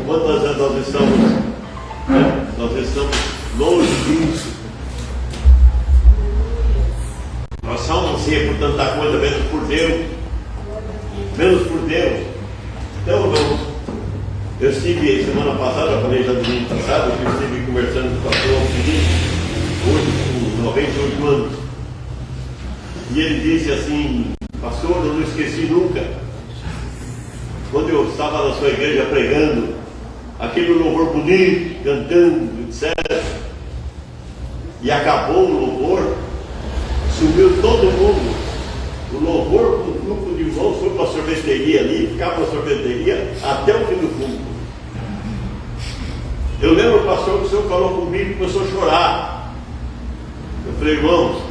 quantas vezes nós estamos longe disso. Nós só ansiamos por tanta coisa, menos por Deus. Menos por Deus. Então, irmãos, eu estive semana passada, eu falei já domingo passado, eu estive conversando com o pastor Alfredinho, hoje com 98 anos. E ele disse assim: pastor, eu não esqueci nunca, quando eu estava na sua igreja pregando, aquele louvor bonito, cantando, etc. E acabou o louvor, subiu todo mundo. O louvor com um grupo de irmãos foi para a sorveteria ali, ficava na sorveteria até o fim do culto. Eu lembro, pastor, que o senhor falou comigo e começou a chorar. Eu falei: irmãos,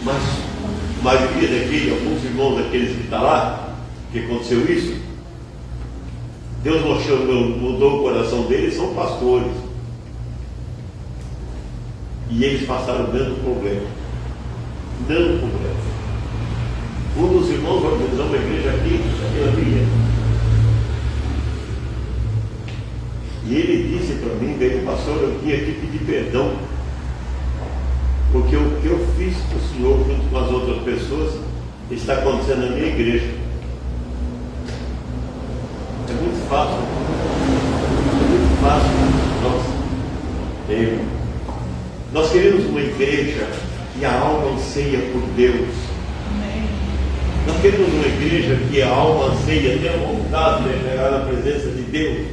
mas a maioria daqueles, alguns irmãos daqueles que estão lá, que aconteceu isso, Deus mudou o coração deles, são pastores. E eles passaram o mesmo problema. Não problema. Um dos irmãos organizou uma igreja aqui, naquela vila. E ele disse para mim: veio, pastor, eu vim aqui pedir perdão, porque o que eu fiz com o senhor junto com as outras pessoas está acontecendo na minha igreja. É muito fácil. É muito fácil. Nós queremos uma igreja que a alma anseia por Deus. Nós queremos uma igreja que a alma anseia, tenha vontade de chegar na presença de Deus.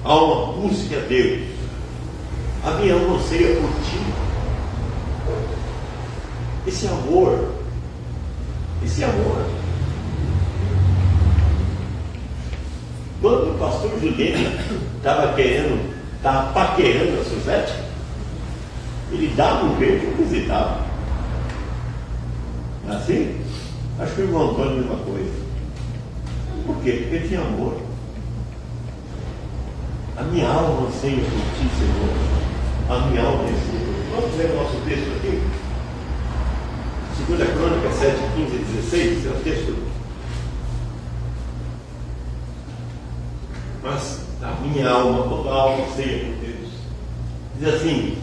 A alma busque a Deus. A minha alma anseia por ti. Esse amor. Quando o pastor Juliano estava paquerando a Suzete, ele dava um jeito e visitava. Assim? Acho que o irmão Antônio é a mesma coisa. Por quê? Porque ele tinha amor. A minha alma anseia por ti, Senhor. A minha alma anseia por ti. Vamos ler o nosso texto aqui? 2 Crônicas 7, 15 e 16. É o texto. Mas a minha alma, toda a alma anseia por Deus. Diz assim: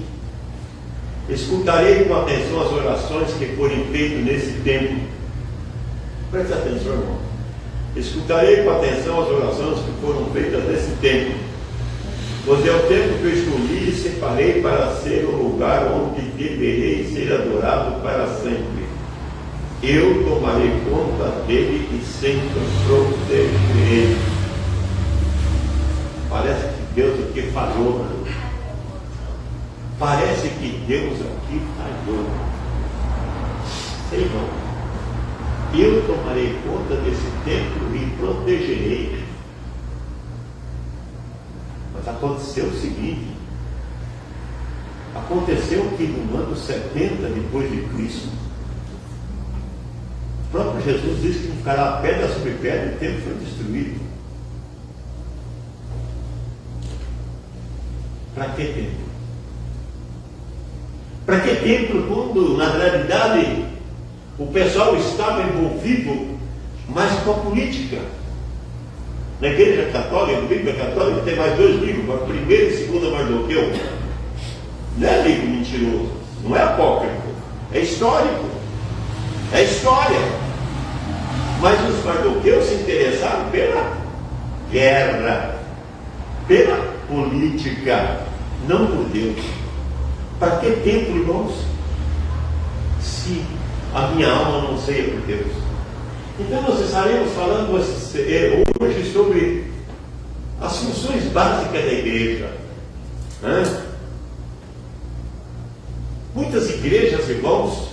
escutarei com atenção as orações que forem feitas nesse tempo. Preste atenção, irmão. Escutarei com atenção as orações que foram feitas nesse tempo, pois é o tempo que eu escolhi e separei para ser o lugar onde deverei ser adorado para sempre. Eu tomarei conta dele e sempre protegerei. Parece que Deus aqui falhou, né? Parece que Deus aqui falhou. Sei não. Eu tomarei conta desse templo e protegerei. Mas aconteceu o seguinte: aconteceu que no ano 70 depois de Cristo, o próprio Jesus disse que não ficará pedra sobre pedra e o templo foi destruído. Para que templo? Para que templo quando na realidade o pessoal estava envolvido mais com a política? Na igreja católica, na Bíblia católica, tem mais 2 livros, a primeira e segunda Mardoqueu. Não é livro mentiroso, não é apócrifo, é histórico. É história. Mas os Mardoqueus se interessaram pela guerra, pela política, não por Deus. Para que tempo, irmãos? Se a minha alma não anseia por Deus. Então nós estaremos falando hoje sobre as funções básicas da igreja. Muitas igrejas, irmãos,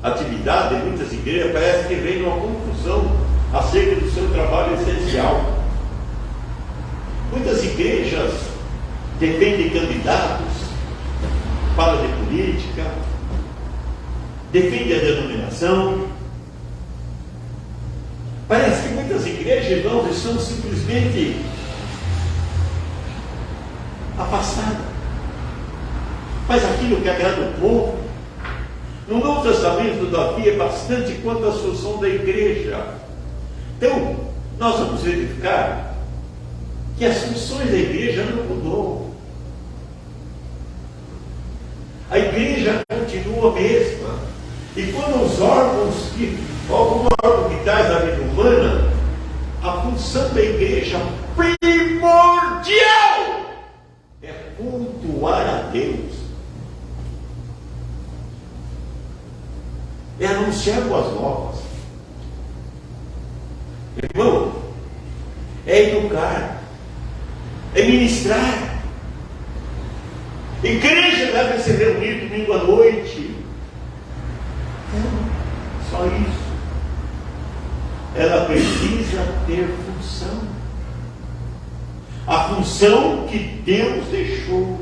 atividade de muitas igrejas parece que vem uma confusão acerca do seu trabalho essencial. Muitas igrejas defendem candidatos, falam de política, defendem a denominação. Parece que muitas igrejas, irmãos, estão simplesmente afastadas. Faz aquilo que agrada o povo. No Novo Testamento, todavia, é bastante quanto à função da igreja. Então, nós vamos verificar que as funções da igreja não mudou. A igreja continua a mesma. E quando os órgãos, algum órgão que traz a vida humana, a função da igreja primordial é cultuar a Deus, é anunciar boas novas, irmão, é educar, é ministrar. Igreja deve se reunir domingo à noite. Só isso. Ela precisa ter função. A função que Deus deixou.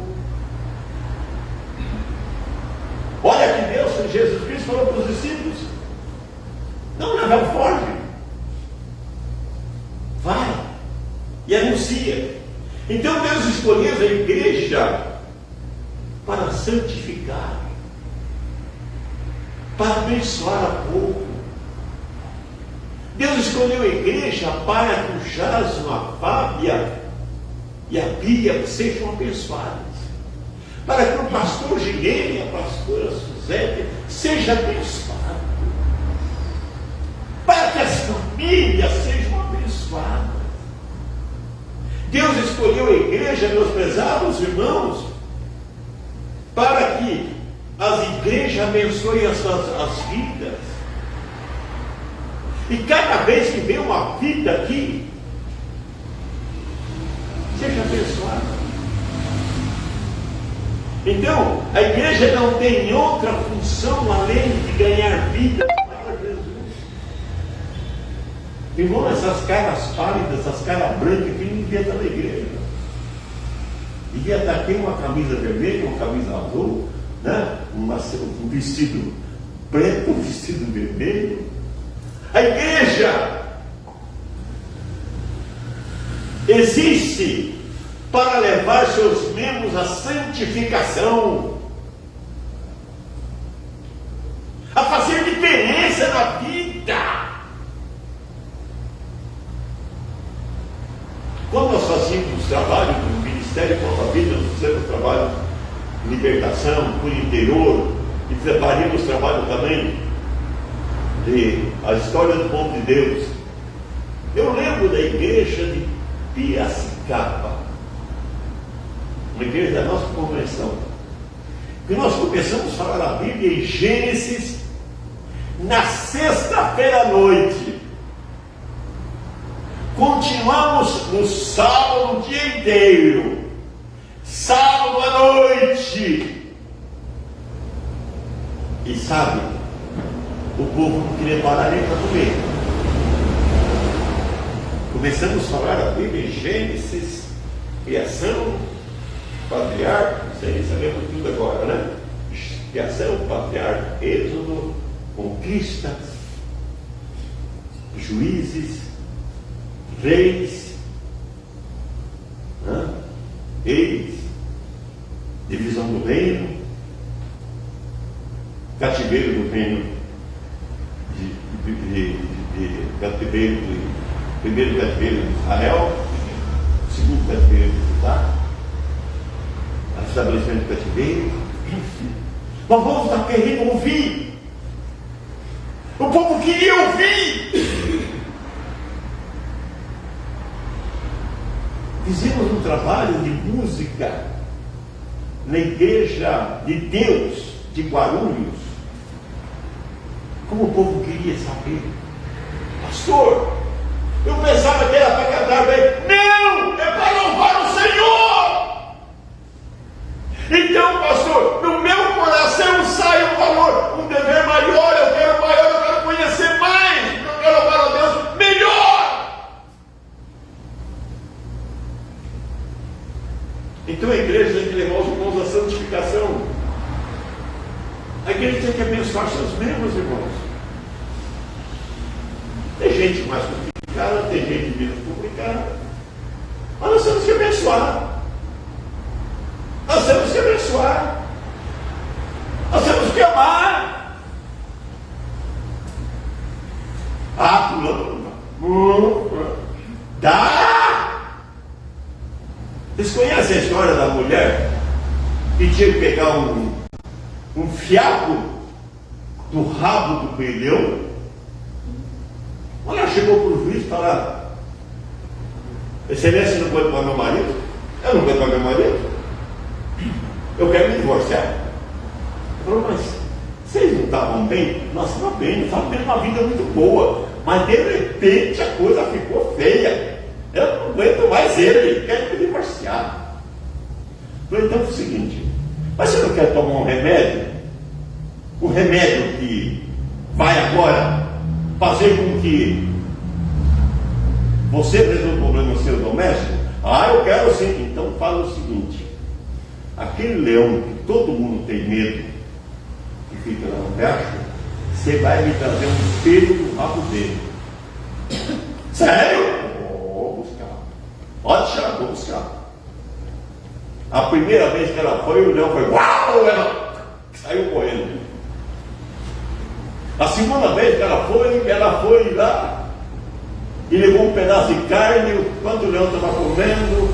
Olha que Deus, Jesus Cristo falou para os discípulos: não foge. Vai e anuncia. Então Deus escolheu a igreja para santificar, para abençoar a povo. Deus escolheu a igreja para que o Jasmo, a Fábia e a Bia sejam abençoados, para que o pastor Gilene e a pastora Suzete sejam abençoados, para que as famílias sejam abençoadas. Deus escolheu a igreja, meus prezados irmãos, para que as igrejas abençoem as vidas. E cada vez que vem uma vida aqui, seja abençoada. Então, a igreja não tem outra função além de ganhar vida para Jesus. Irmão, essas caras pálidas, essas caras brancas, que não devia estar na igreja. Devia estar aqui uma camisa vermelha, uma camisa azul, né? Um vestido preto, um vestido vermelho. A igreja existe para levar seus membros à santificação, a fazer diferença na vida. Quando nós fazíamos trabalho no Ministério Contra a Vida, nós fizemos trabalho de libertação, por interior, e preparíamos trabalho também de a história do povo de Deus. Eu lembro da igreja de Piracicaba, uma igreja da nossa convenção, que nós começamos a falar a Bíblia em Gênesis na sexta-feira à noite. Continuamos no sábado o dia inteiro, sábado à noite. E sabe, o povo não queria parar nem para comer. Começamos a falar a Bíblia em Gênesis, criação, patriarca, não sei, sabemos tudo agora, né? Criação, patriarca, Êxodo, conquista, juízes, reis, né? Reis, divisão do reino, cativeiro do reino, cativeiro primeiro cativeiro de Israel, segundo cativeiro de Judá, estabelecimento do cativeiro, enfim. Mas o povo está querendo ouvir. O povo queria ouvir. Fizemos um trabalho de música na igreja de Deus de Guarulhos. Como o povo queria saber. Pastor, eu pensava que era para cantar bem. Não! É para louvar o Senhor! Então, pastor, no meu coração sai um valor, um dever maior, eu quero conhecer mais, eu quero louvar a Deus melhor. Então a igreja tem que levar os irmãos à santificação. A igreja tem que abençoar seus membros, irmãos. Tem gente mais complicada, tem gente menos complicada. Mas nós temos que abençoar. Nós temos que abençoar. Nós temos que amar. Fulano, dá. Vocês conhecem a história da mulher que tinha que pegar um fiapo do rabo do pneu? Ela chegou para o juiz e falou: excelência, não pode pagar meu marido? Eu não vou pagar meu marido. Eu quero me divorciar. Ele falou: mas vocês não estavam bem? Nós estávamos bem, nós estávamos tendo uma vida muito boa. Mas de repente a coisa ficou feia. Eu não aguento mais ele, quero me divorciar. Eu falei: então é o seguinte, mas você não quer tomar um remédio? Um remédio que vai agora fazer com que você resolva o problema seu doméstico? Ah, eu quero sim. Então fala o seguinte: aquele leão que todo mundo tem medo, que fica lá embaixo, você vai me trazer um pelo do rabo dele. Sério? Vou buscar. Pode deixar, vou buscar. A primeira vez que ela foi, o leão foi uau! Ela saiu correndo. A segunda vez que ela foi lá e levou um pedaço de carne. Enquanto o leão estava comendo,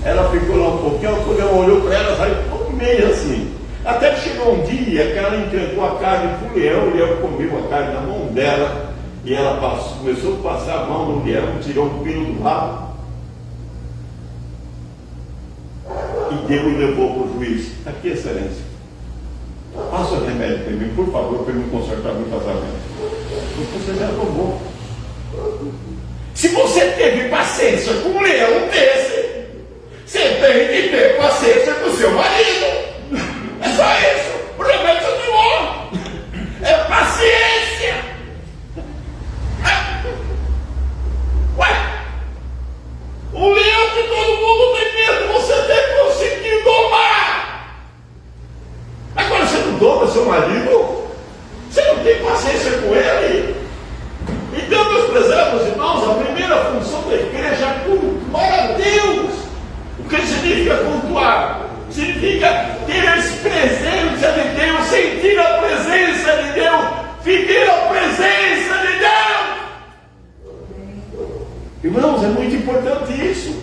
ela ficou lá um pouquinho. O leão olhou para ela e saiu meio assim. Até que chegou um dia que ela entregou a carne para o leão comeu a carne na mão dela. E ela começou a passar a mão no leão, tirou o pelo do rabo e deu e levou para o juiz. Aqui, excelência, passa o remédio para mim, por favor, para eu me consertar meu casamento. Você já tomou. Se você teve paciência com um leão desse, você tem que ter paciência com o seu marido. É só isso. O remédio é paciência. Ué, o leão que todo mundo tem medo, você tem que conseguir domar. Agora você não doma seu marido? Você não tem paciência com ele? Então, meus prezados irmãos, a primeira função da igreja é cultuar a Deus. O que significa cultuar? Significa ter a presença de Deus, sentir a presença de Deus, viver a presença de Deus. Irmãos, é muito importante isso.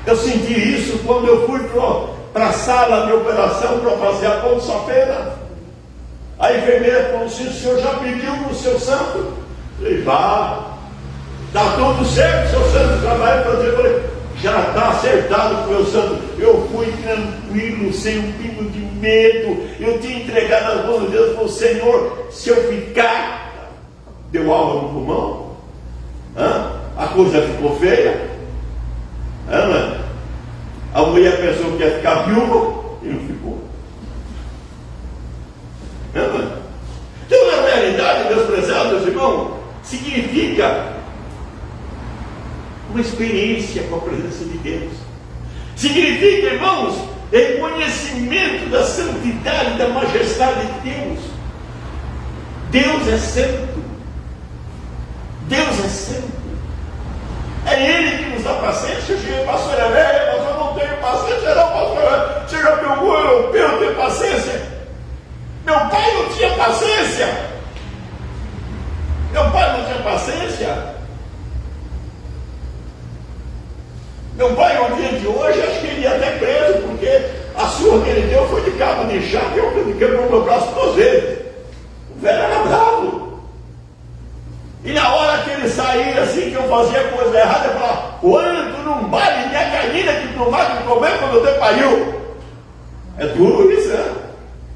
Eu senti isso quando eu fui para a sala de operação para fazer a ponta-feira. A enfermeira falou assim: o senhor já pediu para o seu santo? Eu falei: vá, está tudo certo, seu santo trabalho para fazer. Eu falei: já está acertado com o meu santo. Eu fui tranquilo, sem um pingo de medo. Eu tinha entregado as mãos de Deus. Falei: Senhor, se eu ficar, deu aula no pulmão? A coisa ficou feia? A mulher pensou que ia ficar viúva e não ficou. Então, na realidade, meus prezados irmãos, significa uma experiência com a presença de Deus. Significa, irmãos, reconhecimento da santidade, da majestade de Deus. Deus é santo. Deus é santo. É Ele que nos dá paciência. Eu cheguei, pastor, é velho, mas eu não tenho paciência, não, pastor. Você já pegou europeu ter paciência? Meu pai não tinha paciência. Meu pai não tinha paciência. Meu pai, no dia de hoje, acho que ele ia até preso, porque a surra que ele deu foi de cabo de chá, que eu quebrou meu braço 2 vezes. O velho era bravo. E na hora que ele saía assim, que eu fazia coisa errada, ele falava: quando tu não vale nem a galinha que tu não vai comer quando você pariu. É duro isso, né?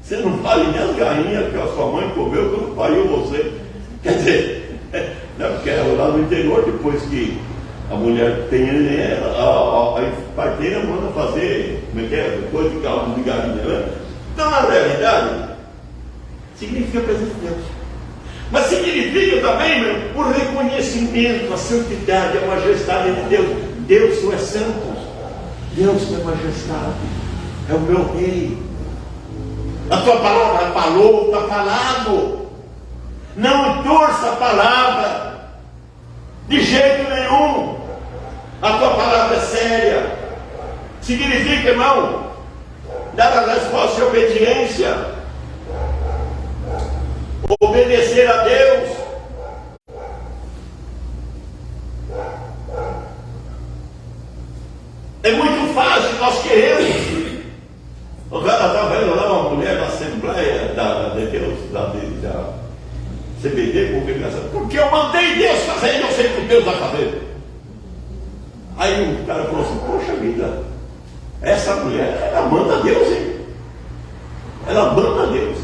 Você não vale nem as galinhas que a sua mãe comeu quando pariu você. Quer dizer, não, porque lá no interior, depois que a mulher tem, a parteira manda fazer, como é que é? Depois de caldo de galinha, né? Então, na realidade, significa a presença de Deus. Mas significa também, meu, o reconhecimento, a santidade, a majestade de Deus. Deus não é santo, Deus não é majestade, é o meu rei. A tua palavra falou, está falado. Não torça a palavra de jeito nenhum. A tua palavra é séria. Significa, irmão, dar a resposta de obediência, obedecer a Deus. É muito fácil, nós queremos. O cara estava vendo lá uma mulher da Assembleia de Deus, da CBD, congregação, porque eu mandei Deus fazer e eu sei que Deus vai fazer. Aí o cara falou assim, poxa vida, essa mulher, ela manda Deus, hein? Ela manda Deus.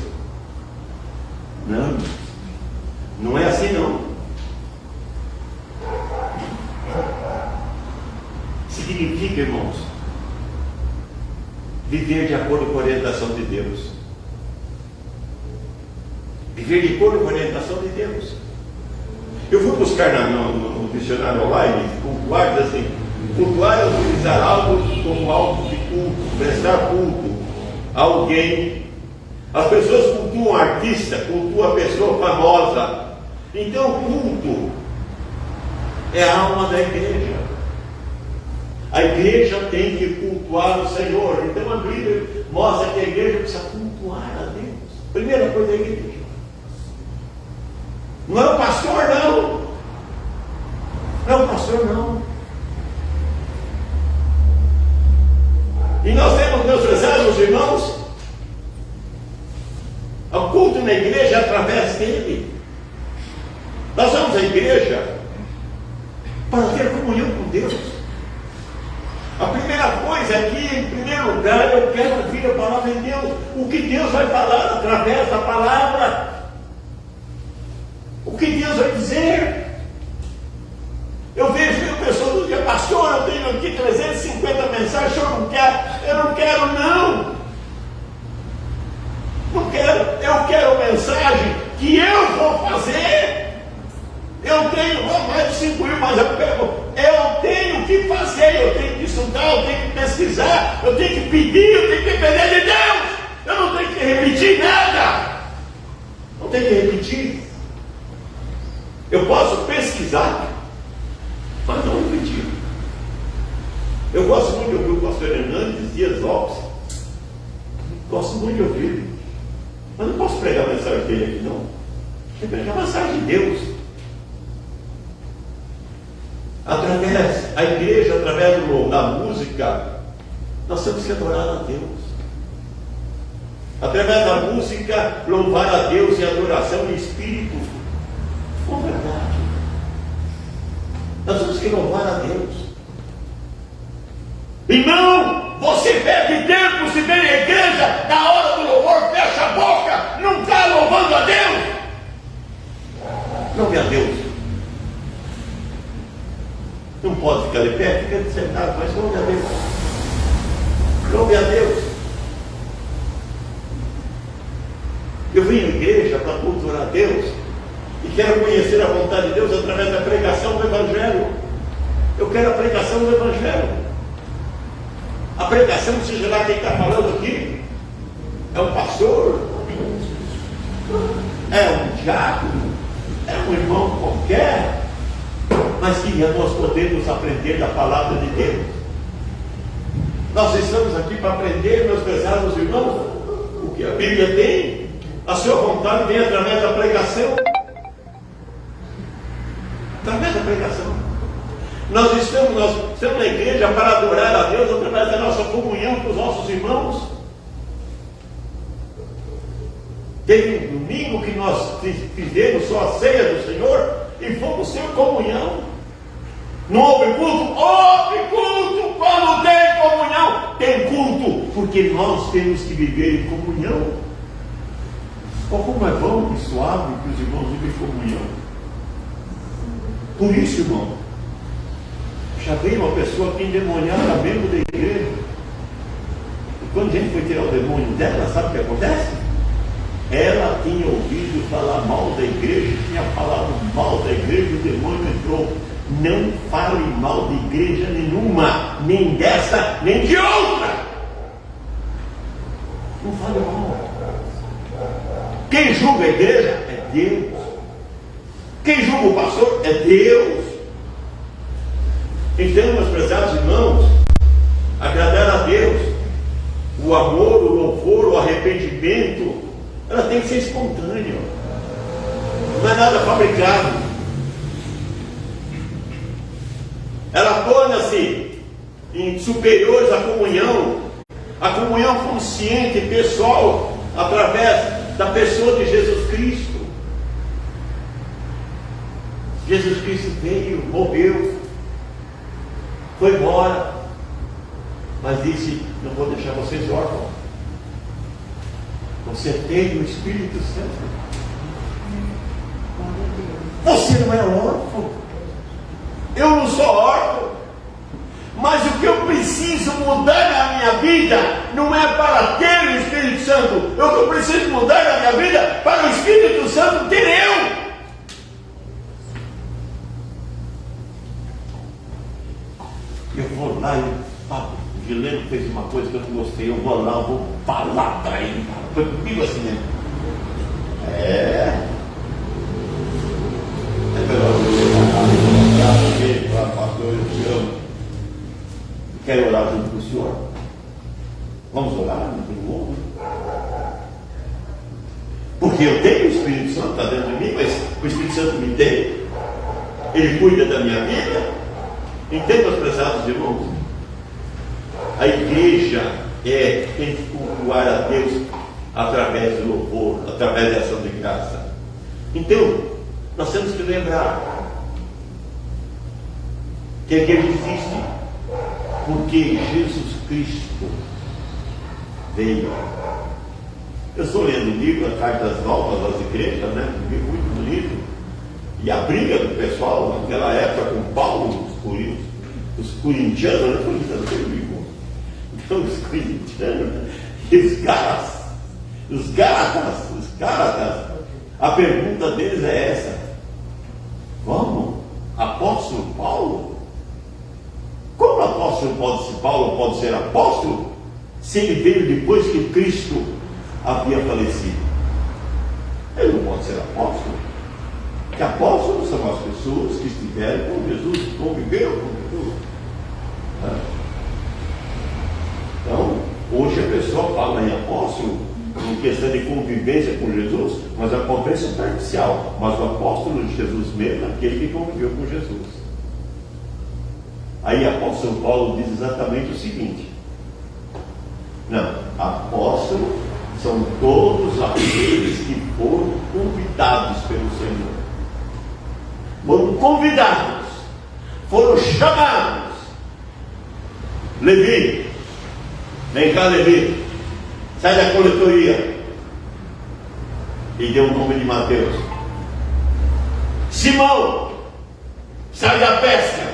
Não, não é assim não. Significa, irmãos, viver de acordo com a orientação de Deus. Viver de acordo com a orientação de Deus. Eu fui buscar no dicionário online, cultuar, diz assim, cultuar é utilizar algo como algo de culto, prestar culto a alguém. As pessoas cultuam artista, cultuam a pessoa famosa. Então o culto é a alma da igreja. A igreja tem que cultuar o Senhor. Então a Bíblia mostra que a igreja precisa cultuar a Deus. Primeira coisa é a igreja. Não é o pastor, não. Não é o pastor, não. E nós temos, meus prezados irmãos, o culto na igreja é através dele. Nós vamos à igreja para ter comunhão com Deus. A primeira coisa é que, em primeiro lugar, eu quero ouvir a palavra de Deus. O que Deus vai falar através da palavra. O que Deus vai dizer. Eu vejo a pessoa do dia, pastor, eu tenho aqui 350 mensagens, o senhor não quer? Eu não quero, não. Não quero. Eu quero mensagem que eu vou fazer. Eu tenho mais de 5 mil, mas eu tenho que fazer, eu tenho que estudar, eu tenho que pesquisar, eu tenho que pedir, eu tenho que depender de Deus. Eu não tenho que repetir nada. Não tenho que repetir. Eu posso pesquisar, mas não repetir. Eu gosto muito de ouvir o pastor Hernandes Dias Lopes. Gosto muito de ouvir. Mas não posso pregar a mensagem dele aqui, não. Eu pregar a mensagem de Deus. Através, a igreja, através da música, nós temos que adorar a Deus. Através da música, louvar a Deus em adoração em espírito. Com verdade. Nós temos que louvar a Deus. Irmão, você perde tempo se vem à igreja, na hora do louvor, fecha a boca, não está louvando a Deus. Louve a Deus. Não pode ficar de pé, fica sentado, mas louve a Deus. Louve a Deus. Eu vim à igreja para cultuar a Deus e quero conhecer a vontade de Deus através da pregação do Evangelho. Eu quero a pregação do Evangelho. A pregação, seja lá quem está falando aqui, é um pastor, é um diácono, é um irmão qualquer, mas que nós podemos aprender da palavra de Deus. Nós estamos aqui para aprender, meus prezados irmãos, o que a Bíblia tem. A sua vontade vem através da pregação. Através da pregação. Nós estamos na igreja para adorar a Deus através da nossa comunhão com os nossos irmãos. Teve um domingo que nós fizemos só a ceia do Senhor e fomos ter comunhão. Não houve culto? Houve culto. Quando tem comunhão, tem culto, porque nós temos que viver em comunhão. Como é bom e suave que os irmãos vivem em comunhão. Por isso, irmão, já veio uma pessoa aqui endemoniada mesmo da igreja. E quando a gente foi tirar o demônio dela, sabe o que acontece? Ela tinha ouvido falar mal da igreja, tinha falado mal da igreja, e o demônio entrou. Não fale mal de igreja nenhuma, nem dessa, nem de outra. Não fale mal. Quem julga a igreja é Deus. Quem julga o pastor é Deus. Então, meus prezados irmãos, agradar a Deus, o amor, o louvor, o arrependimento, ela tem que ser espontânea. Não é nada fabricado. Ela torna-se superiores à comunhão. A comunhão consciente, pessoal, através da pessoa de Jesus Cristo. Jesus Cristo veio, morreu, foi embora, mas disse: não vou deixar vocês órfãos. Você tem o Espírito Santo. Você não é órfão. Eu não sou órfão. Mas o que eu preciso mudar na minha vida não é para ter o Espírito Santo. O que eu preciso mudar na minha vida para o Espírito Santo ter eu. Eu vou lá e falo. O Gileno fez uma coisa que eu não gostei. Eu vou lá, eu vou falar para ele. Foi comigo assim mesmo. É melhor você falar, pastor, eu te amo. Quero orar junto com o senhor. Vamos orar pelo outro. Porque eu tenho o Espírito Santo, está dentro de mim, mas o Espírito Santo me tem. Ele cuida da minha vida. Entenda, meus prezados irmãos. A igreja tem que cultuar a Deus através do louvor, através da ação de graça. Então, nós temos que lembrar que a igreja existe porque Jesus Cristo veio. Eu estou lendo o livro, a Cartas Novas das Igrejas, né? Um livro muito bonito. E a briga do pessoal naquela época com Paulo, os corintianos, né? Então, os corintianos e os gálatas, a pergunta deles é essa: vamos, apóstolo Paulo? Como o apóstolo Paulo pode ser apóstolo se ele veio depois que Cristo havia falecido? Ele não pode ser apóstolo. Porque apóstolos são as pessoas que estiveram com Jesus, que conviveram com Jesus. Então, hoje a pessoa fala em apóstolo em questão de convivência com Jesus, mas a convivência é superficial. Mas o apóstolo de Jesus mesmo é aquele que conviveu com Jesus. Aí o apóstolo Paulo diz exatamente o seguinte: não, apóstolo são todos aqueles que foram convidados pelo Senhor. Foram convidados, foram chamados. Levi, vem cá, Levi, sai da coletoria. E deu o nome de Mateus. Simão, sai da pesca.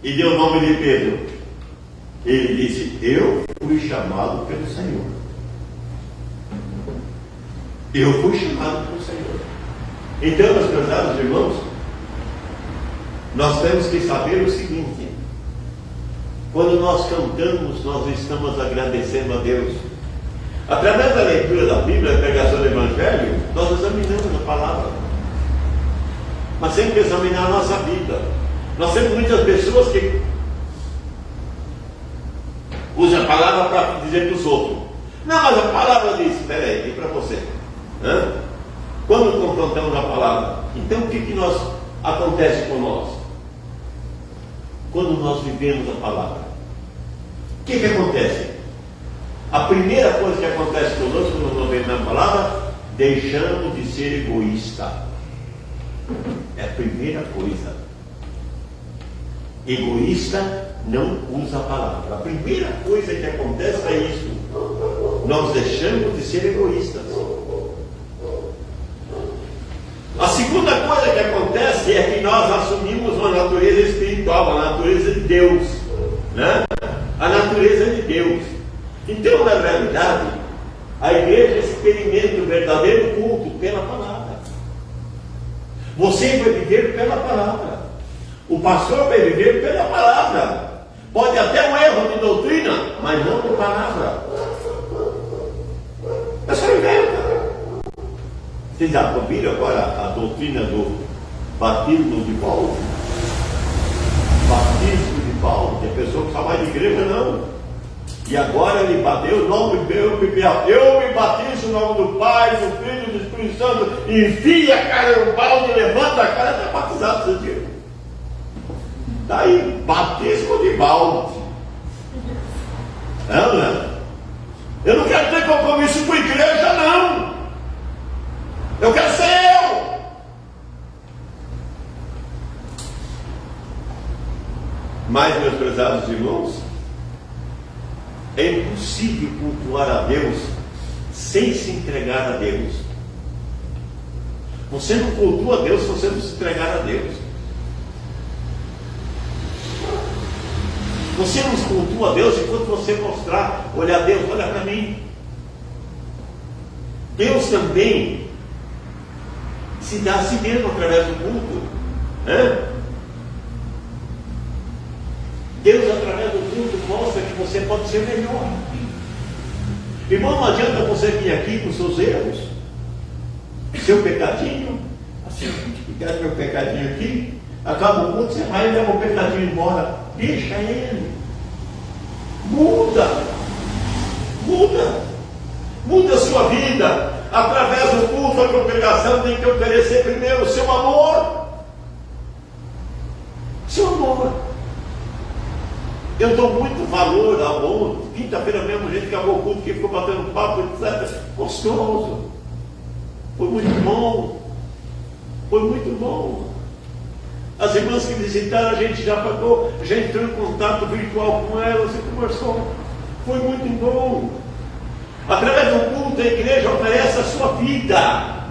E deu o nome de Pedro. Ele disse: eu fui chamado pelo Senhor. Eu fui chamado pelo Senhor. Então, meus prezados irmãos, nós temos que saber o seguinte: quando nós cantamos, nós estamos agradecendo a Deus. Através da leitura da Bíblia, a pregação do Evangelho, nós examinamos a palavra. Mas temos que examinar a nossa vida. Nós temos muitas pessoas que usam a palavra para dizer para os outros: não, mas a palavra diz. Espera aí, e para você? Quando confrontamos a palavra, então o que acontece com nós? Quando nós vivemos a palavra, o que acontece? A primeira coisa que acontece conosco quando nós vivemos a palavra: deixamos de ser egoísta. É a primeira coisa. Egoísta não usa a palavra. A primeira coisa que acontece é isso: nós deixamos de ser egoístas. A segunda coisa que acontece é que nós assumimos uma natureza espiritual, a natureza de Deus, né? A natureza de Deus. Então, na realidade, a igreja experimenta o verdadeiro culto pela palavra. Você vai viver pela palavra. O pastor vai viver pela palavra. Pode até um erro de doutrina, mas não de palavra. É só inventa. Vocês já ouviram agora a doutrina do batismo de Paulo? Batismo de Paulo, que a pessoa que só vai de igreja não. E agora ele bateu o nome meu, eu me batizo no nome do Pai, do Filho e do Espírito Santo, enfia a cara no balde, levanta a cara, está batizado esse dia. Daí, batismo de balde. Não. Eu não quero ter compromisso com a igreja, não. Eu quero ser eu. Mas, meus prezados irmãos, é impossível cultuar a Deus sem se entregar a Deus. Você não cultua a Deus se você não se entregar a Deus. Você não cultua a Deus enquanto você mostrar, olha Deus, olha para mim. Deus também se dá a si mesmo através do culto. Deus, através do culto, mostra que você pode ser melhor. Irmão, não adianta você vir aqui com seus erros, seu pecadinho, assim, ficar meu pecadinho aqui, acaba o culto, você vai e leva o pecadinho embora. Deixa ele. Muda a sua vida. Através do culto, a congregação tem que oferecer primeiro o seu amor. Seu amor. Eu dou muito valor ao bom. Quinta-feira mesmo, a gente acabou o culto, que ficou batendo papo, etc. Gostoso. Foi muito bom. Foi muito bom. As irmãs que visitaram, a gente já pagou, já entrou em contato virtual com elas e conversou. Foi muito bom. Através do culto, a igreja oferece a sua vida.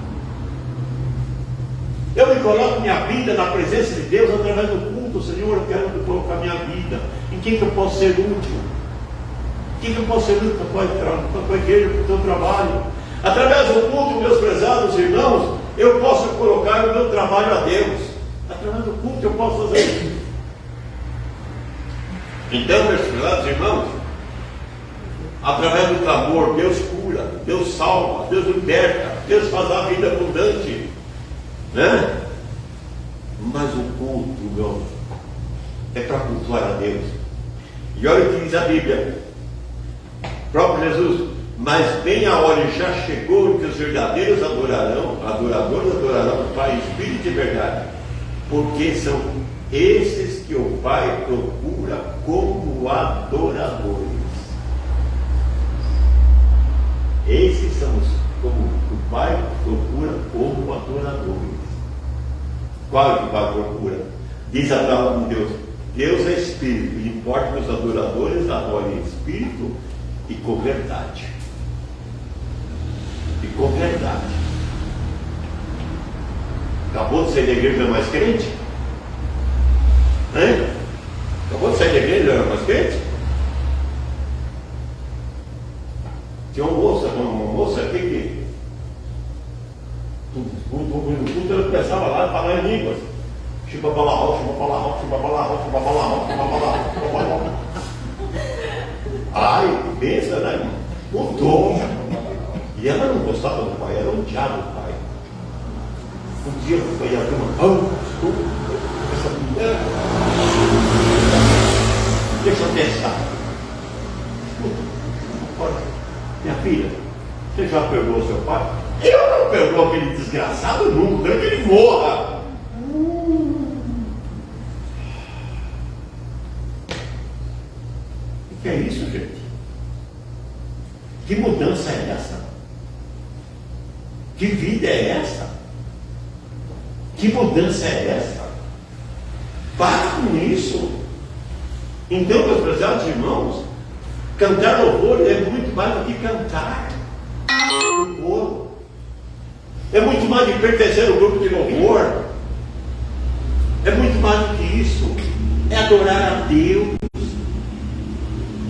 Eu me coloco minha vida na presença de Deus através do culto. Senhor, eu quero colocar minha vida. Em quem que eu posso ser útil? Em quem que eu posso ser útil para a tua igreja, para o teu trabalho? Através do culto, meus prezados irmãos, eu posso colocar o meu trabalho a Deus. Através do culto eu posso fazer isso. Então, meus prezados irmãos, através do clamor, Deus cura, Deus salva, Deus liberta, Deus faz a vida abundante, né? Mas o culto, meu, é para cultuar a Deus. E olha o que diz a Bíblia. O próprio Jesus: mas bem a hora já chegou que os verdadeiros adoradores adorarão o Pai em espírito e verdade, porque são esses que o Pai procura como adoradores. Esses são os como o Pai procura como adoradores. Qual que o Pai procura? Diz a palavra de Deus: Deus é Espírito, e importa que os adoradores adorem em Espírito e com verdade. E com verdade. Acabou de sair da igreja, não é mais crente? Hein? Acabou de sair da igreja, não é mais crente? Tinha uma moça aqui que tudo ela começava lá a falar em línguas. Ai, pensa, né, irmão? Mudou. E ela não gostava do pai, ela odiava o pai. Um dia eu fui abrir uma essa mulher. Deixa eu testar. Olha, minha filha, você já perdoou seu pai? Eu não perdoo aquele desgraçado nunca, quero que ele morra. O que é isso, gente? Que mudança é essa? Que vida é essa? Que mudança é essa? Para com isso. Então, meus prezados irmãos, cantar louvor é muito mais do que cantar o coro. É muito mais de pertencer ao grupo de louvor. É muito mais do que isso. É adorar a Deus.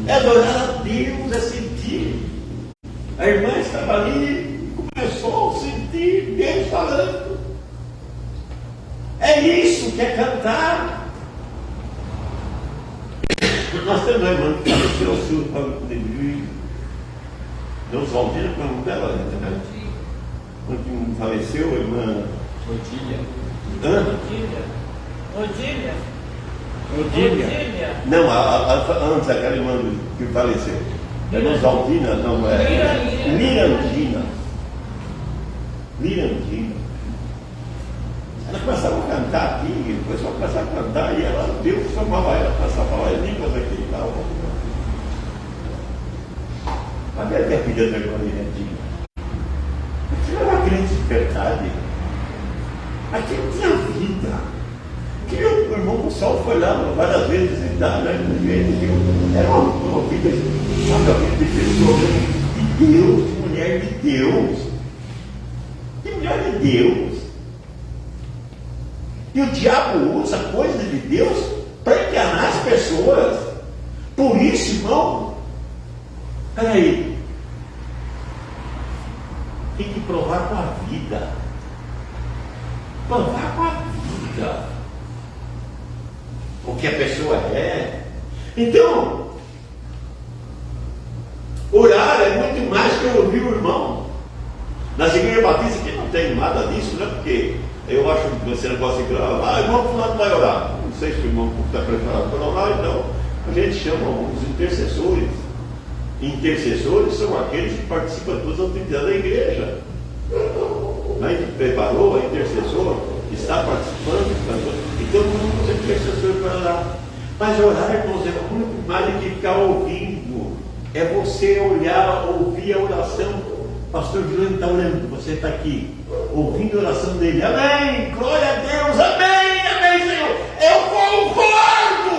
É adorar a Deus, é sentir. A irmã estava ali e começou a sentir Deus falando. É isso que é cantar. Nós temos uma irmã que faleceu, o senhor Paulo de Deus Valdina, como é o nome dela? Quando faleceu, a irmã Odília. Odília? Não, antes aquela irmã que faleceu. É Deus Valdina, não é? Mirandina. Ela começava a cantar aqui, o pessoal começava a cantar e ela, Deus chamava ela para falar línguas aqui e tal. Mas é minha filha da Netinho. Aquilo era crente de verdade. Aquilo tinha vida. Que o irmão Gonçalo foi lá várias vezes visitar, né? Era uma vida, sabe, uma vida de pessoa de Deus, de mulher de Deus. De mulher de Deus. E o diabo usa coisas de Deus para enganar as pessoas. Por isso, irmão, peraí, tem que provar com a vida. Provar com a vida o que a pessoa é. Então, orar é muito mais que eu ouvir o irmão. Nas igrejas batistas aqui não tem nada disso, né? Porque eu acho que você não gosta de orar. Irmão, fulano vai orar. Não sei se o irmão está preparado para orar, então a gente chama os intercessores. Intercessores são aqueles que participam de todas as atividades da igreja. A gente preparou, a intercessor está participando, então não vamos intercessor para orar. Mas orar, irmãos, é muito mais do que ficar ouvindo. É você olhar, ouvir a oração. Pastor Vilano está orando, você está aqui, ouvindo a oração dele. Amém, glória a Deus, amém, amém, Senhor. Eu concordo.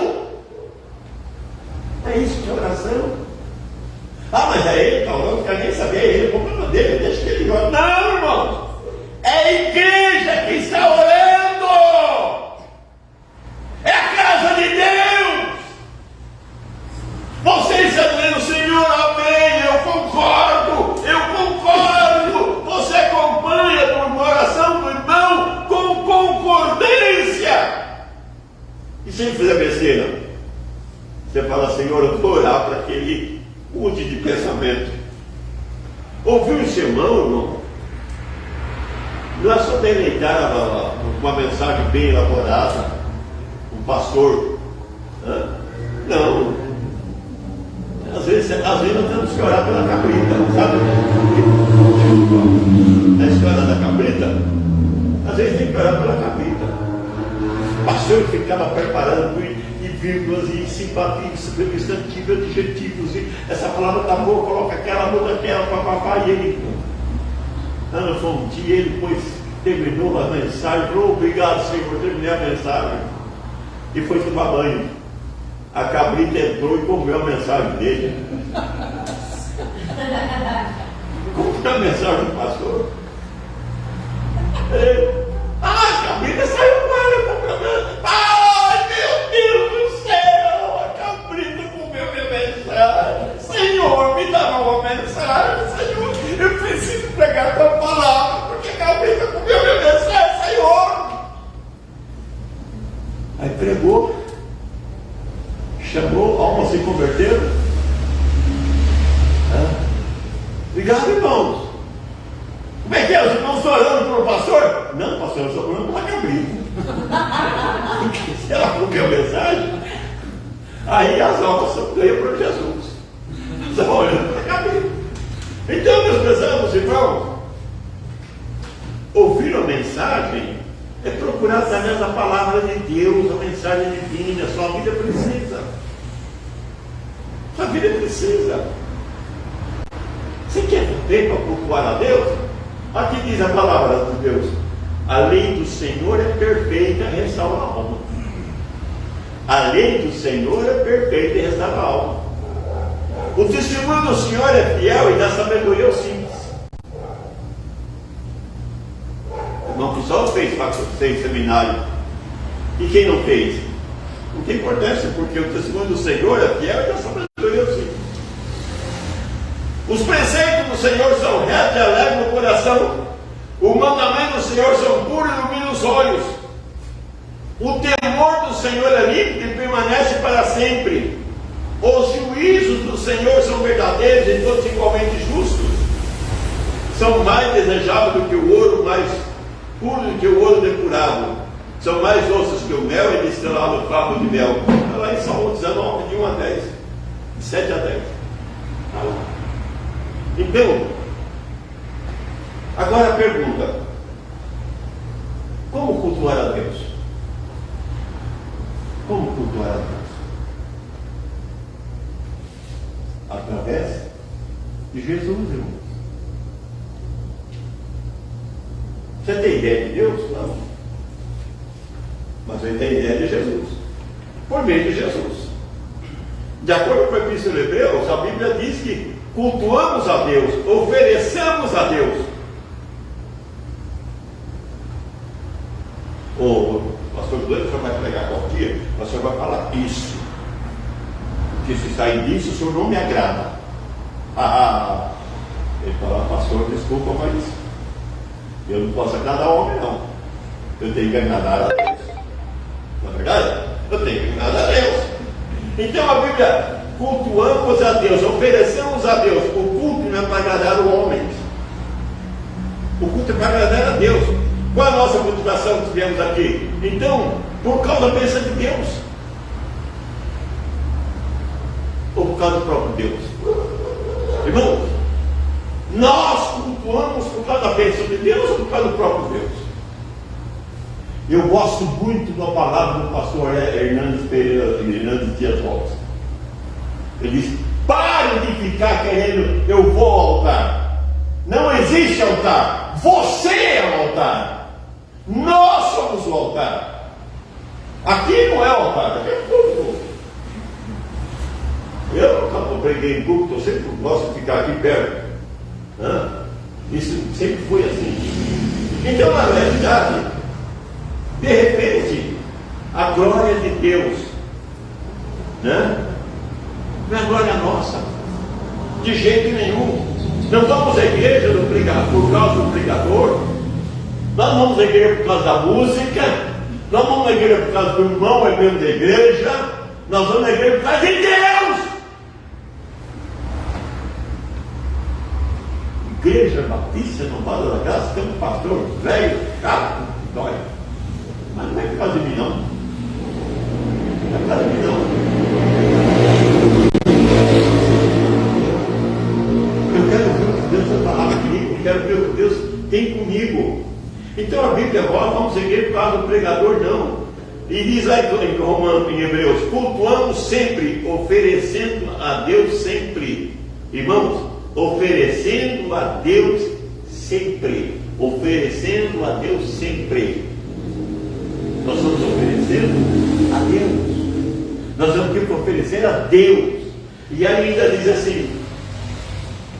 É isso que é oração. Ah, mas é ele, então, eu não quero nem saber, ele é o problema dele, deixa que ele ore. Não, irmão, é a igreja que está orando, é a casa de Deus. Você está dizendo, Senhor, amém, eu concordo. Você acompanha por uma oração do irmão com concordância. E se ele fizer besteira, você fala, Senhor, eu vou orar para que ele mude de pensamento. Ouviu o sermão, irmão? Não é só deleitar uma mensagem bem elaborada, um pastor. Não. Às vezes nós temos que orar pela cabrita, sabe? A história da cabrita, às vezes tem que orar pela cabrita. O pastor ficava preparando e vírgulas e simpatia, substantivo, adjetivos, e essa palavra está boa, coloca aquela, muda aquela, papapá, e ele, um dia ele depois terminou a mensagem, falou, obrigado, Senhor, terminei a mensagem, e foi tomar banho. A cabrita entrou e comeu a mensagem dele. Como foi a mensagem do pastor? A cabrita saiu fora. Ai, meu Deus do céu! A cabrita comeu minha mensagem. Senhor, me dá uma mensagem. Senhor, eu preciso pregar a tua palavra, porque a cabrita comeu minha mensagem, Senhor. Aí pregou. Chamou, almas se converteram. Obrigado, irmãos. Como é que é? Os irmãos estão orando pelo pastor? Não, pastor, eu estou orando pela cabrita. Se ela comeu a mensagem, aí as almas são ganhas por Jesus. Estão orando pela cabrita. Então, meus prezados irmãos, ouvir a mensagem é procurar através da palavra de Deus, a mensagem divina. Sua vida precisa. Sua vida precisa. Você quer viver para cultuar a Deus? Aqui diz a palavra de Deus: a lei do Senhor é perfeita e restaura a alma. A lei do Senhor é perfeita e restaura a alma. O testemunho do Senhor é fiel e dá sabedoria aos simples. Não que só fez seminário. E quem não fez? Não tem importância, porque o testemunho do Senhor é fiel e dá sabedoria aos simples. Os preceitos do Senhor são retos e alegram o coração. O mandamento do Senhor são puros e iluminam os olhos. O temor do Senhor é límpido e permanece para sempre. Os juízos do Senhor são verdadeiros e todos igualmente justos. São mais desejáveis do que o ouro, mais puro do que o ouro depurado. São mais doces que o mel e destilado no favo de mel. Está lá em Salmo 19, de 1 a 10. De 7 a 10. Está lá. Então, agora a pergunta: como cultuar a Deus? Como cultuar a Deus? Através de Jesus, irmãos. Você tem ideia de Deus? Não. Mas você tem ideia de Jesus. Por meio de Jesus. De acordo com a Epístola aos Hebreus, a Bíblia diz que cultuamos a Deus, oferecemos a Deus. O pastor Glênio, o senhor vai pregar qual dia? O senhor vai falar isso. Que se sair disso, o senhor não me agrada. Ele fala, pastor, desculpa, mas eu não posso agradar o homem, não. Eu tenho que agradar a Deus. Não é verdade? Eu tenho que agradar a Deus. Então a Bíblia, cultuamos a Deus, oferecemos a Deus. O culto não é para agradar o homem. O culto é para agradar a Deus. Qual é a nossa motivação que tivemos aqui? Então, por causa da bênção de Deus. Ou por causa do próprio Deus? Irmãos, nós cultuamos por causa da bênção de Deus ou por causa do próprio Deus? Eu gosto muito da palavra do pastor Hernandes Dias Lopes. Ele diz: pare de ficar querendo, eu vou ao altar. Não existe altar. Você é o altar. Nós somos o altar. Aqui não é o altar, aqui é o povo. Eu, quando preguei em público, eu sempre gosto de ficar aqui perto. Isso sempre foi assim. Então, na realidade, de repente, a glória de Deus, não é glória nossa, de jeito nenhum. Não vamos à igreja por causa do pregador, nós vamos à igreja por causa da música, nós vamos à igreja por causa do irmão, é membro da igreja, nós vamos à igreja por causa de Deus. Igreja Batista no Vale da Graça, tem um pastor velho, chato, dói. Mas não é por causa de mim, não. Não é por causa de mim, não. Eu quero ver o que Deus vai falar comigo, eu quero ver o que Deus tem comigo. Então a Bíblia agora, vamos seguir por causa do pregador, não. E diz lá em Hebreus: cultuamos sempre, oferecendo a Deus sempre. Irmãos, oferecendo a Deus sempre. Oferecendo a Deus sempre. Nós estamos oferecendo a Deus. Nós vamos ter que oferecer a Deus. E ainda diz assim: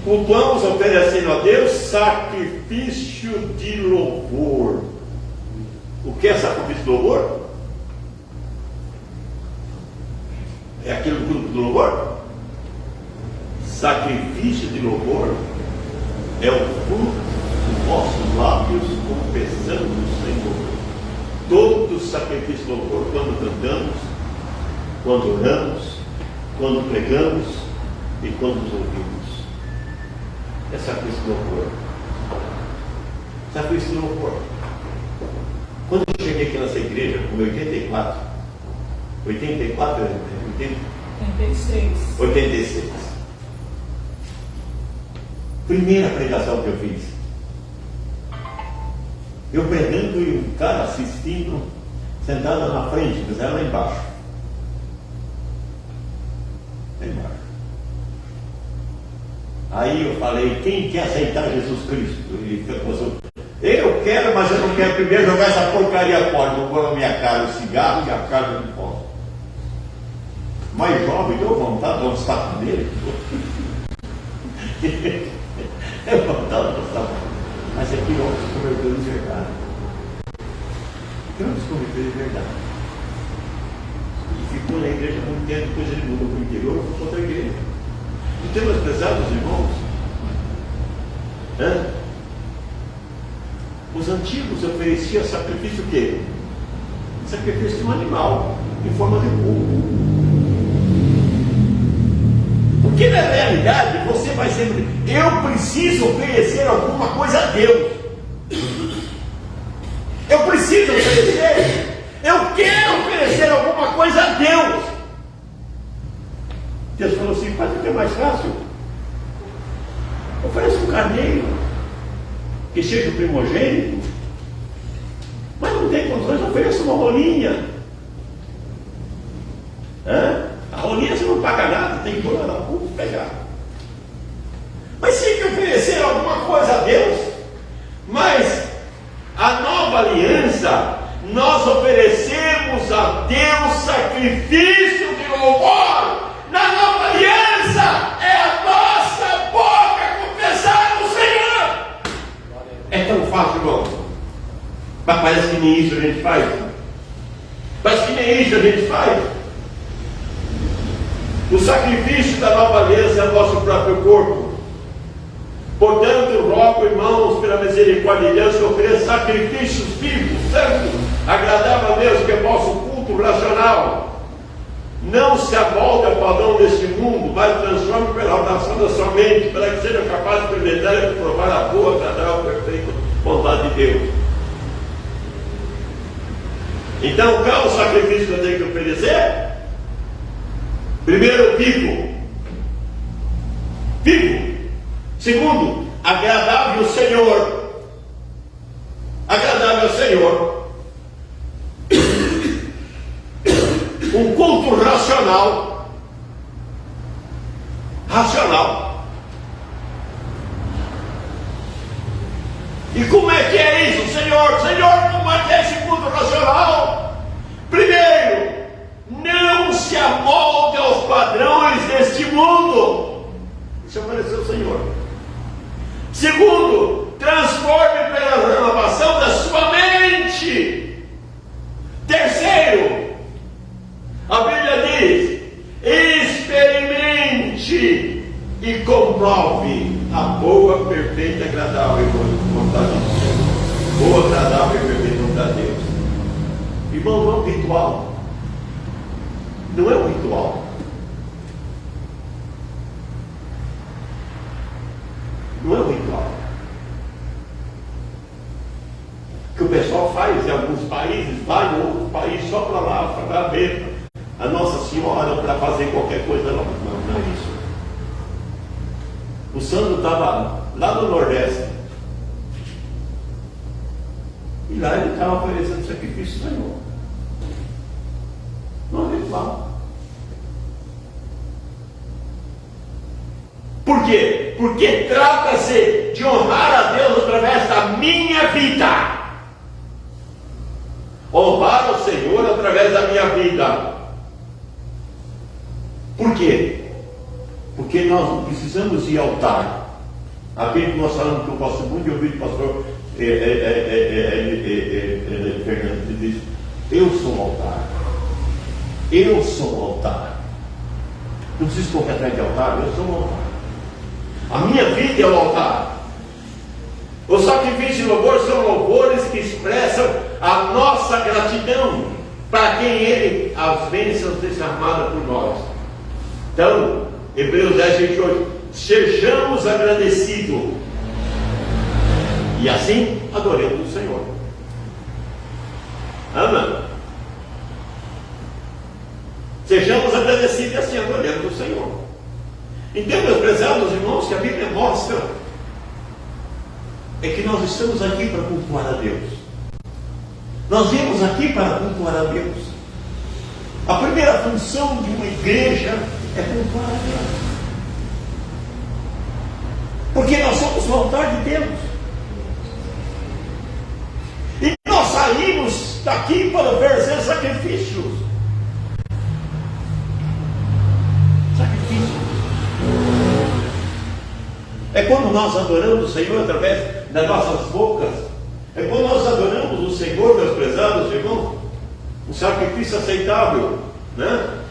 cultuamos oferecendo a Deus sacrifício de louvor. O que é sacrifício de louvor? É aquele grupo do louvor? Sacrifício de louvor é o fruto dos vossos lábios confessando o Senhor. Todo sacrifício de louvor, quando cantamos, quando oramos, quando pregamos e quando nos ouvimos, é sacrifício de louvor. Sacrifício de louvor. Quando eu cheguei aqui nessa igreja, com 86. Primeira pregação que eu fiz, eu pregando e um cara assistindo, sentado na frente, mas era lá embaixo. Lá embaixo. Aí eu falei: quem quer aceitar Jesus Cristo? Ele começou: eu quero, mas eu não quero primeiro jogar essa porcaria fora. Vou pôr na minha cara o cigarro e a carne eu não posso. Mais jovem, deu vontade de dar um saco nele. Eu vontade de dar um saco. Mas é que não se converteu de verdade. Não se converteu de verdade. E ficou na igreja muito tempo, depois ele mudou para o interior e foi para outra igreja. Então, meus pesados irmãos, os antigos ofereciam sacrifício o quê? Sacrifício de um animal, em forma de culto. Porque na realidade você vai sempre: eu preciso oferecer alguma coisa a Deus. Eu preciso oferecer. Eu quero oferecer alguma coisa a Deus. Deus falou assim: faz o que é mais fácil. Ofereça um carneiro, que seja o primogênito. Mas não tem condições, ofereça uma rolinha. A rolinha você não paga nada, tem que pôr lá na rua e pegar. Mas tinha que oferecer alguma coisa a Deus. Mas a nova aliança, nós oferecemos a Deus sacrifício de louvor. Na nova aliança é a nossa boca confessar o Senhor. É tão fácil, irmão. Mas parece que nem isso a gente faz. Parece que nem isso a gente faz. O sacrifício da nova aliança é o nosso próprio corpo. Portanto, rogo, irmãos, pela misericórdia de Deus, que ofereça sacrifícios vivos, santos, agradável a Deus, que é vosso culto racional. Não se amolde ao padrão deste mundo, mas transforme pela oração da sua mente, para que seja capaz de experimentar e provar a boa, agradável e perfeita vontade de Deus. Então, qual é o sacrifício que eu tenho que oferecer? Primeiro, vivo. Vivo. Segundo, agradável ao Senhor. Agradável ao Senhor. Um culto racional. Racional. E como é que é isso, Senhor? Senhor, como é que é esse culto racional? Primeiro, não se amolde aos padrões deste mundo. Isso apareceu o Senhor. Segundo, transforme pela renovação da sua mente. Terceiro, a Bíblia diz: experimente e comprove a boa, perfeita, agradável vontade de Deus. Boa, agradável e perfeita vontade de Deus. Irmão, não é um ritual. Não é um ritual. Não é um ritual. Que o pessoal faz em alguns países, vai em outros países só para lá, para ver a Nossa Senhora, para fazer qualquer coisa. Não, não é isso. O santo estava lá no Nordeste. E lá ele estava oferecendo sacrifício ao Senhor. Não é ritual. Por quê? Porque trata-se de honrar a Deus através da minha vida. Honrar o Senhor através da minha vida. Por quê? Porque nós não precisamos ir ao altar. Aquele que nós falamos que eu gosto muito de ouvir o pastor Fernando, que diz: eu sou o altar. Eu sou o altar. Não preciso correr atrás de altar, eu sou o altar. A minha vida é o altar. Os sacrifícios e louvores são louvores que expressam a nossa gratidão para quem Ele, as bênçãos derramadas por nós. Então, Hebreus 10, 28, sejamos agradecidos e assim adoremos o Senhor. Amém. Sejamos agradecidos e assim adoremos o Senhor. Então, meus prezados irmãos, que a Bíblia mostra é que nós estamos aqui para cultuar a Deus. Nós viemos aqui para cultuar a Deus. A primeira função de uma igreja é cultuar a Deus. Porque nós somos o altar de Deus. E nós saímos daqui para oferecer sacrifícios. É quando nós adoramos o Senhor através das nossas bocas. É quando nós adoramos o Senhor, meus prezados irmãos, um sacrifício aceitável, né?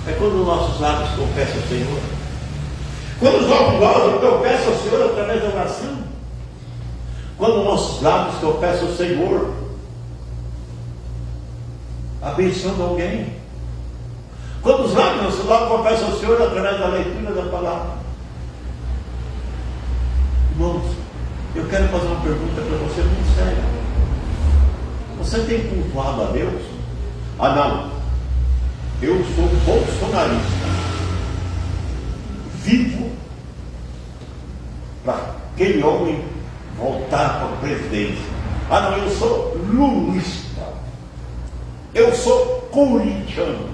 É quando nossos lábios confessam o Senhor. Quando os nossos lábios confessam o Senhor através da oração. Quando nossos lábios confessam o Senhor, abençoando alguém. Quando os lábios confessam o Senhor através da leitura da palavra. Irmãos, eu quero fazer uma pergunta para você muito séria. Você tem cultuado a Deus? Ah, não. Eu sou bolsonarista. Vivo para aquele homem voltar para a presidência. Ah, não, eu sou lulista. Eu sou corintiano.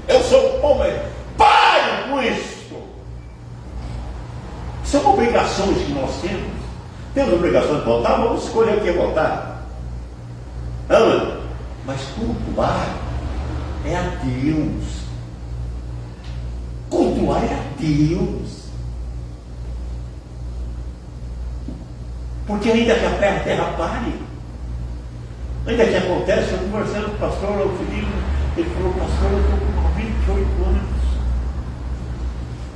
Eu sou homem. Pare com isso. São obrigações que nós temos. Temos obrigação de votar, vamos escolher quem votar. Não, mas cultuar é a Deus. Cultuar é a Deus. Porque ainda que a terra pare, ainda que acontece, eu conversando com o pastor, o Felipe, ele falou, pastor, eu estou com 28 anos,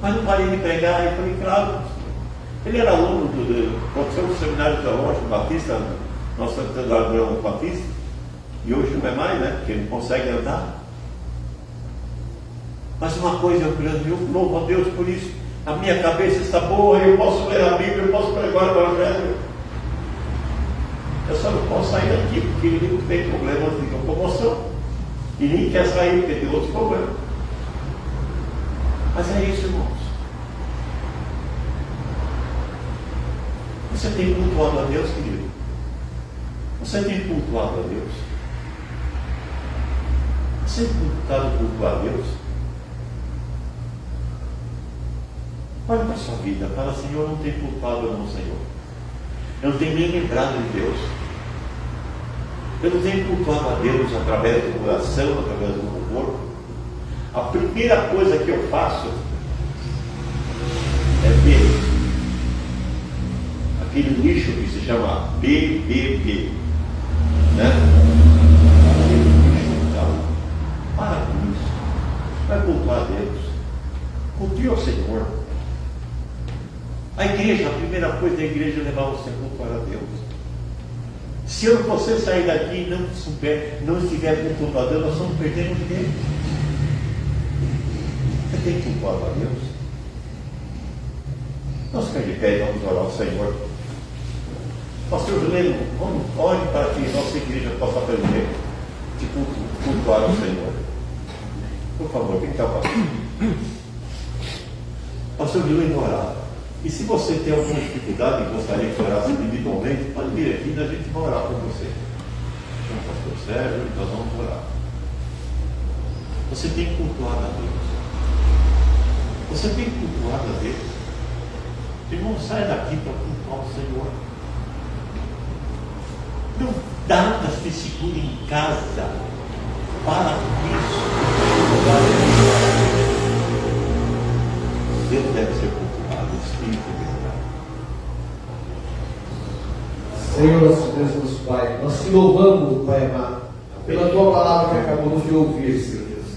mas não parei de pregar. Eu falei, claro, ele era aluno do professor do seminário teológico Batista, nosso cidadão Batista, e hoje não é mais, né, porque ele não consegue andar. Mas uma coisa eu louvo a Deus por isso, a minha cabeça está boa, eu posso ler a Bíblia, eu posso pregar o Evangelho. Eu só não posso sair daqui, porque ele tem problemas de locomoção. E nem quer sair, porque tem outros problemas. Mas é isso, irmãos. Você tem cultuado a Deus, querido? Você tem cultuado a Deus? Você tem cultuado a Deus? Olha para a sua vida, fala, Senhor, eu não tenho culpado não, Senhor. Eu não tenho nem lembrado de Deus. Eu não tenho cultuado a Deus através do coração, através do meu corpo. A primeira coisa que eu faço é ver aquele lixo que se chama BBB, né? Para com isso. Vai cultuar a Deus. Cultue ao Senhor. A igreja, a primeira coisa da igreja é levar você a cultuar a Deus. Se você sair daqui e não estiver cultuando a Deus, nós estamos perdendo tempo. Você tem cultuado a Deus? Nós ficamos de pé e vamos orar ao Senhor. Pastor Juliano, ore para que nossa igreja possa aprender de cultuar ao Senhor. Por favor, vem cá, pastor. Pastor Juliano, orar. E se você tem alguma dificuldade e gostaria que orasse individualmente, pode vir aqui e a gente vai orar por você. Chama o pastor Sérgio e nós vamos orar. Você tem cultuado a Deus. Você tem cultuado a Deus. Irmão, sai daqui para cultuar o Senhor. Não nada se segura em casa. Para isso. Deus deve ser cultuado, o Espírito de verdade. Senhor, nosso Deus, nosso Pai, nós te louvamos, Pai amado, pela tua palavra que acabamos de ouvir, Senhor Deus.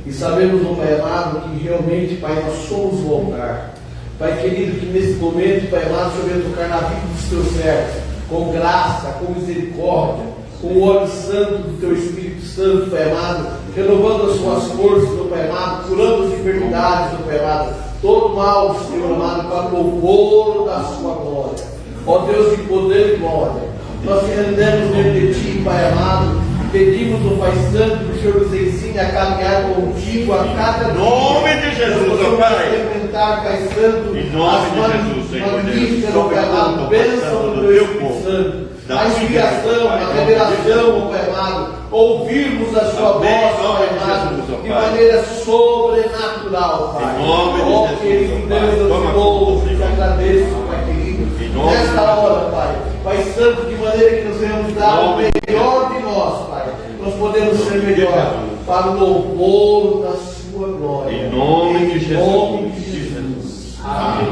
E sabemos, Pai amado, que realmente, Pai, nós somos o altar. Pai querido, que nesse momento, Pai amado, o Senhor venha tocar na vida dos teus servos, com graça, com misericórdia, com o óleo santo do teu Espírito Santo, Pai amado, renovando as suas forças, meu Pai amado, curando as enfermidades, meu Pai amado, todo mal, Senhor amado, para o louvor da sua glória. Ó Deus de poder e glória, nós te rendemos diante de ti, Pai amado, e pedimos, ó Pai Santo, que o Senhor nos ensine a caminhar contigo a cada dia. Em nome de Jesus, ó Pai. Experimentar, Pai Santo, em nome de Jesus, Senhor magnífica, ó Pai amado, bênção do teu Espírito Santo. A inspiração, a revelação, ó Pai amado, ouvirmos a sua voz, Pai amado, de maneira sobrenatural, Pai. Ó querido Deus, eu te louvo, eu te agradeço, Pai querido, nesta hora, Pai. Pai Santo, de maneira que nós venhamos dar o melhor de nós, Pai. Nós podemos ser melhor para o louvor da sua glória. Em nome de Jesus. Amém.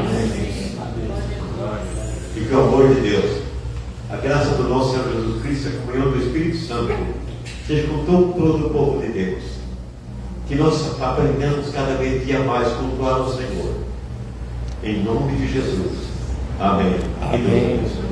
E que o amor de Deus, a graça do nosso Senhor Jesus Cristo, a comunhão do Espírito Santo, seja com todo o povo de Deus. Que nós aprendamos cada vez dia mais a cultuar o Senhor. Em nome de Jesus. Amém. Amém.